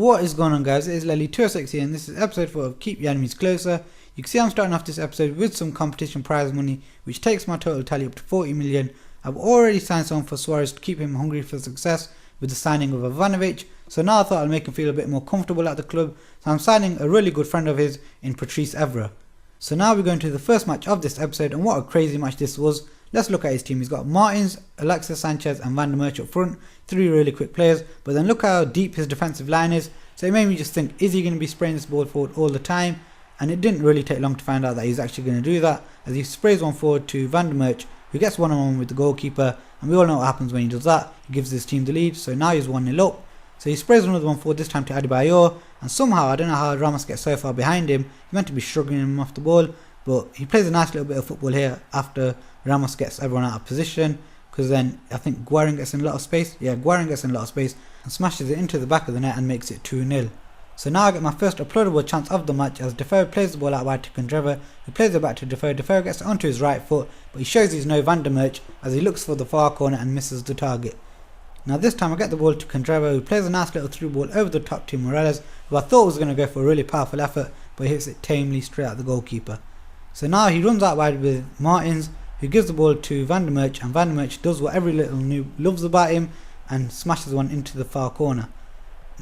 What is going on, guys? It is Lely206 here, and this is episode 4 of Keep Your Enemies Closer. You can see I'm starting off this episode with some competition prize money, which takes my total tally up to 40 million. I've already signed someone for Suarez to keep him hungry for success with the signing of Ivanovic, so now I thought I'd make him feel a bit more comfortable at the club, so I'm signing a really good friend of his in Patrice Evra. So now we're going to the first match of this episode, and what a crazy match this was. Let's look at his team. He's got Martins, Alexis Sanchez and Van der Merch up front, 3 really quick players, but then look how deep his defensive line is. So it made me just think, is he going to be spraying this ball forward all the time? And it didn't really take long to find out that he's actually going to do that, as he sprays one forward to Van der Merch, who gets one-on-one with the goalkeeper, and we all know what happens when he does that. He gives his team the lead, so now he's 1-0 up. So he sprays another one forward, this time to Adebayor, and somehow, I don't know how Ramos gets so far behind him. He's meant to be struggling him off the ball, but he plays a nice little bit of football here after Ramos gets everyone out of position, because then I think Guarin gets in a lot of space. Yeah, Guarin gets in a lot of space and smashes it into the back of the net and makes it 2-0. So now I get my first uploadable chance of the match as Defoe plays the ball out wide to Kandreva, who plays it back to Defoe. Defoe gets it onto his right foot, but he shows he's no Van der Merch as he looks for the far corner and misses the target. Now this time I get the ball to Kandreva, who plays a nice little through ball over the top to Morales, who I thought was going to go for a really powerful effort, but hits it tamely straight at the goalkeeper. So now he runs out wide with Martins, who gives the ball to Van der Merch, and Van der Merch does what every little noob loves about him and smashes one into the far corner.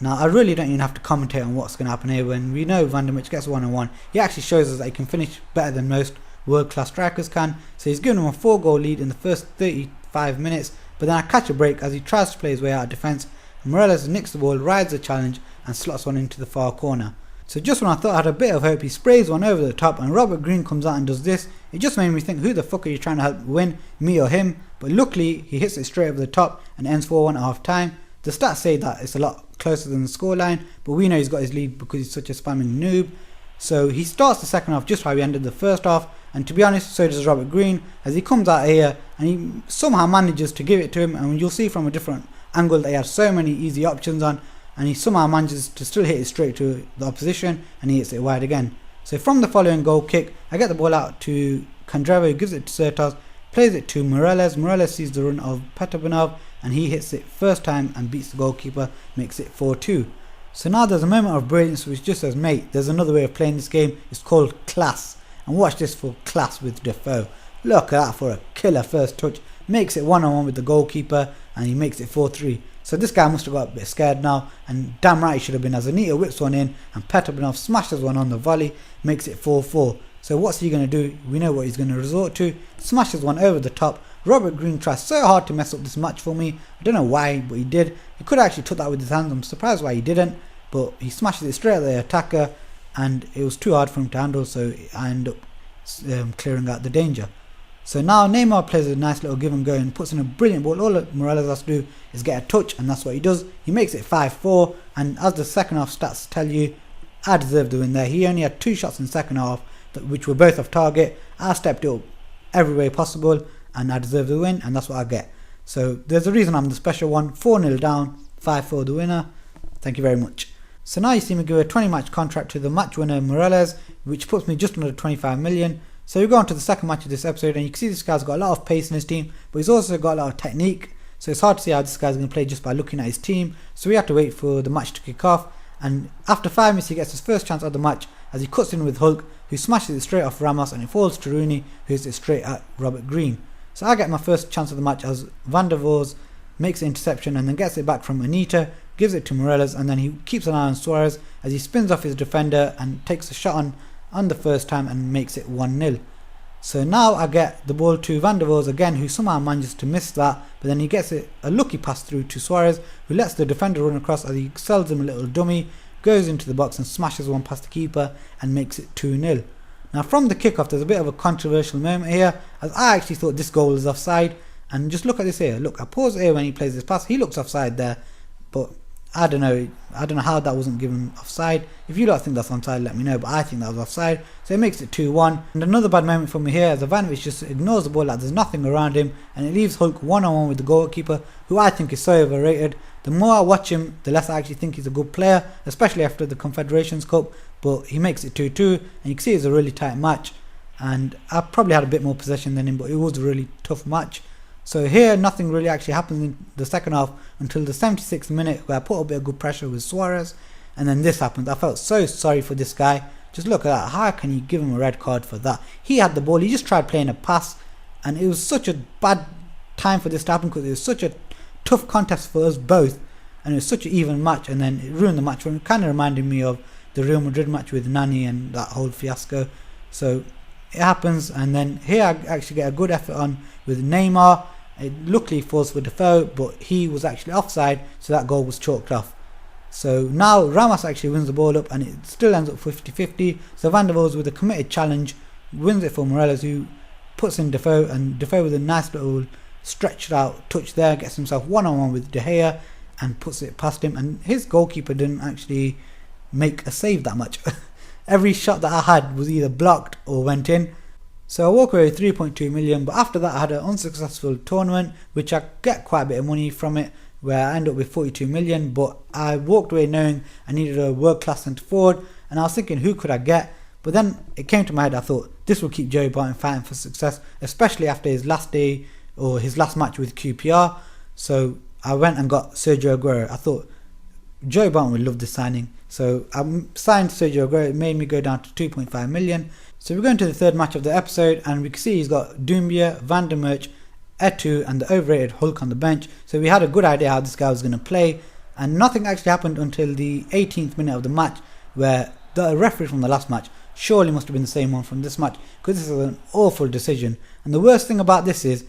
Now I really don't even have to commentate on what's going to happen here. When we know Van der Merch gets 1-on-1, he actually shows us that he can finish better than most world-class strikers can. So he's given him a 4-goal lead in the first 35 minutes, but then I catch a break as he tries to play his way out of defence. Morales nicks the ball, rides the challenge and slots one into the far corner. So just when I thought I had a bit of hope, he sprays one over the top and Robert Green comes out and does this. It just made me think, who the fuck are you trying to help win, me or him? But luckily he hits it straight over the top and ends 4-1 at half time. The stats say that it's a lot closer than the scoreline, but we know he's got his lead because he's such a spamming noob. So he starts the second half just how he ended the first half, and to be honest, so does Robert Green, as he comes out here and he somehow manages to give it to him, and you'll see from a different angle that he has so many easy options on, and he somehow manages to still hit it straight to the opposition, and he hits it wide again. So from the following goal kick, I get the ball out to Kandreva, who gives it to Sertas, plays it to Morales. Morales sees the run of Petrovanov, and he hits it first time and beats the goalkeeper, makes it 4-2. So now there's a moment of brilliance which just says, mate, there's another way of playing this game. It's called class. And watch this for class with Defoe. Look at that for a killer first touch. Makes it 1-on-1 with the goalkeeper, and he makes it 4-3. So this guy must have got a bit scared now, and damn right he should have been, as Anita whips one in and Petrovanov smashes one on the volley, makes it 4-4. So what's he going to do? We know what he's going to resort to. Smashes one over the top. Robert Green tries so hard to mess up this match for me. I don't know why, but he did. He could have actually took that with his hands. I'm surprised why he didn't, but he smashes it straight at the attacker, and it was too hard for him to handle, so I end up clearing out the danger. So now Neymar plays a nice little give and go and puts in a brilliant ball. All that Morales has to do is get a touch, and that's what he does. He makes it 5-4, and as the second half stats tell you, I deserved the win there. He only had 2 shots in the second half, which were both off target. I stepped it up every way possible, and I deserve the win, and that's what I get. So there's a reason I'm the special one. 4-0 down, 5-4 the winner. Thank you very much. So now you see me give a 20-match contract to the match winner Morales, which puts me just under 25 million. So we go on to the second match of this episode, and you can see this guy's got a lot of pace in his team, but he's also got a lot of technique. So it's hard to see how this guy's going to play just by looking at his team. So we have to wait for the match to kick off, and after 5 minutes he gets his first chance of the match as he cuts in with Hulk, who smashes it straight off Ramos, and it falls to Rooney, who hits it straight at Robert Green. So I get my first chance of the match as Van der Voors makes the interception and then gets it back from Anita, gives it to Morales, and then he keeps an eye on Suarez as he spins off his defender and takes a shot on the first time and makes it 1-0. So now I get the ball to Van der Voors again, who somehow manages to miss that, but then he gets it a lucky pass through to Suarez, who lets the defender run across as he sells him a little dummy, goes into the box and smashes one past the keeper and makes it 2-0. Now from the kickoff there's a bit of a controversial moment here, as I actually thought this goal was offside, and just look at this here. Look, I pause here when he plays this pass, he looks offside there, but I don't know how that wasn't given offside. If you don't think that's offside, let me know, but I think that was offside. So it makes it 2-1. And another bad moment for me here as Ivanovic just ignores the ball like there's nothing around him, and it leaves Hulk 1-on-1 with the goalkeeper, who I think is so overrated. The more I watch him, the less I actually think he's a good player, especially after the Confederations Cup, but he makes it 2-2, and you can see it's a really tight match, and I probably had a bit more possession than him, but it was a really tough match. So here nothing really actually happens in the second half until the 76th minute, where I put a bit of good pressure with Suarez, and then this happens. I felt so sorry for this guy. Just look at that. How can you give him a red card for that? He had the ball, he just tried playing a pass, and it was such a bad time for this to happen because it was such a tough contest for us both, and it was such an even match, and then it ruined the match. It kind of reminded me of the Real Madrid match with Nani and that whole fiasco. So it happens, and then here I actually get a good effort on with Neymar. It luckily falls for Defoe, but he was actually offside, so that goal was chalked off. So now Ramos actually wins the ball up, and it still ends up 50-50. So Van der Vaart with a committed challenge wins it for Morelos, who puts in Defoe, and Defoe with a nice little stretched out touch there gets himself one-on-one with De Gea and puts it past him, and his goalkeeper didn't actually make a save that much. Every shot that I had was either blocked or went in. So I walk away with 3.2 million, but after that I had an unsuccessful tournament, which I get quite a bit of money from it, where I end up with 42 million, but I walked away knowing I needed a world-class centre forward, and I was thinking, who could I get? But then it came to my head, I thought, this will keep Joey Barton fighting for success, especially after his last day, or his last match with QPR. So I went and got Sergio Aguero. I thought Joey Barton would love this signing. So I signed Sergio Aguero. It made me go down to 2.5 million. So we're going to the third match of the episode, and we can see he's got Doumbia, Van der Merch, Etu, and the overrated Hulk on the bench. So we had a good idea how this guy was going to play, and nothing actually happened until the 18th minute of the match, where the referee from the last match surely must have been the same one from this match, because this is an awful decision. And the worst thing about this is,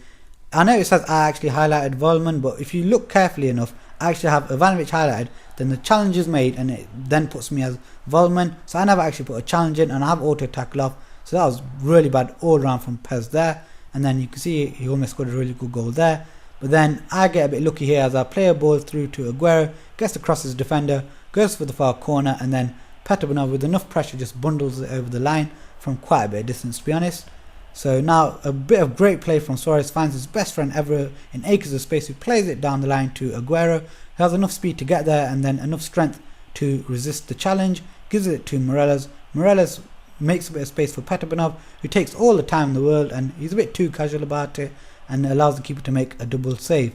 I know it says I actually highlighted Volman, but if you look carefully enough, I actually have Ivanovic highlighted, then the challenge is made, and it then puts me as Volman. So I never actually put a challenge in, and I have auto tackle off. So that was really bad all round from PES there. And then you can see he almost scored a really good goal there. But then I get a bit lucky here as I play a ball through to Aguero, gets across his defender, goes for the far corner, and then Petrbanov with enough pressure just bundles it over the line from quite a bit of distance, to be honest. So now a bit of great play from Suarez, finds his best friend ever in acres of space, who plays it down the line to Aguero, who has enough speed to get there and then enough strength to resist the challenge, gives it to Morelos. Morelos makes a bit of space for Petrbanov, who takes all the time in the world, and he's a bit too casual about it and allows the keeper to make a double save.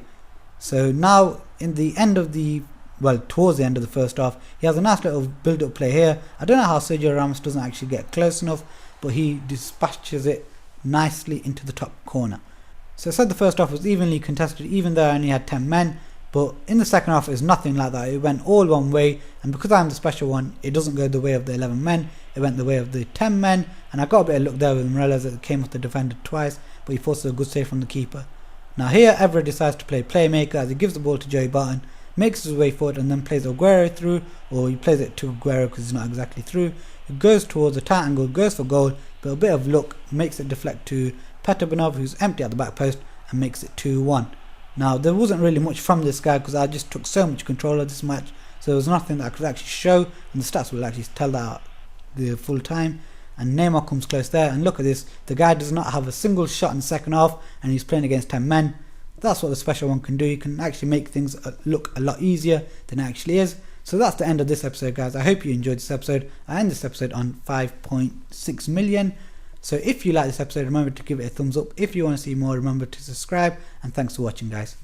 So now in the end of the, well, towards the end of the first half, he has a nice little build-up play here. I don't know how Sergio Ramos doesn't actually get close enough, but he dispatches it nicely into the top corner. So I said the first half was evenly contested, even though I only had 10 men, but in the second half it's nothing like that. It went all one way, and because I'm the special one, it doesn't go the way of the 11 men, it went the way of the 10 men, and I got a bit of luck there with Morelos that came off the defender twice, but he forces a good save from the keeper. Now here Evra decides to play playmaker as he gives the ball to Joey Barton, makes his way forward, and then plays Aguero through, or he plays it to Aguero because he's not exactly through. He goes towards a tight angle, goes for goal, but a bit of luck makes it deflect to Petrbanov, who's empty at the back post, and makes it 2-1. Now there wasn't really much from this guy because I just took so much control of this match, so there was nothing that I could actually show, and the stats will actually tell that the full time. And Neymar comes close there, and look at this, the guy does not have a single shot in the second half, and he's playing against 10 men. That's what the special one can do. You can actually make things look a lot easier than it actually is. So that's the end of this episode, guys. I hope you enjoyed this episode. I end this episode on 5.6 million. So if you like this episode, remember to give it a thumbs up. If you want to see more, remember to subscribe. And thanks for watching, guys.